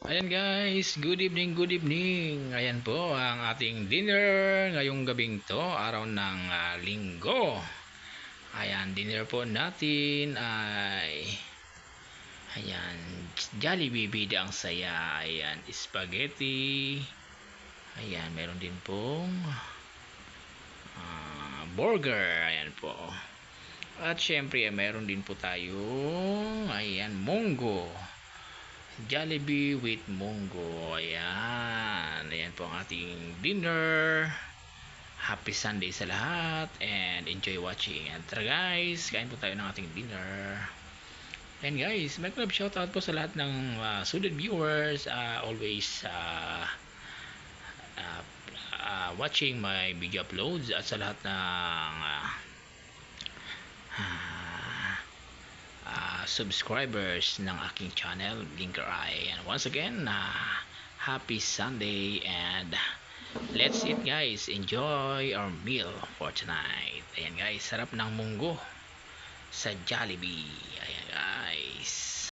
Ayan guys, good evening, good evening. Ayan po ang ating dinner ngayong gabing to, araw ng linggo. Ayan, dinner po natin ay Jollibee bida ang saya. Ayan, spaghetti. Ayan, meron din pong burger. Ayan po. At syempre, meron din po tayong munggo. Jollibee with Munggo. Ayan po ang ating dinner. Happy Sunday sa lahat and enjoy watching. And tara guys, kain po tayo ng ating dinner. And guys, may club shoutout po sa lahat ng suited viewers. Always watching my video uploads at sa lahat ng subscribers ng aking channel Blinker Eye. And once again, happy Sunday and let's eat guys. Enjoy our meal for tonight. Ayan guys, sarap ng munggo sa Jollibee.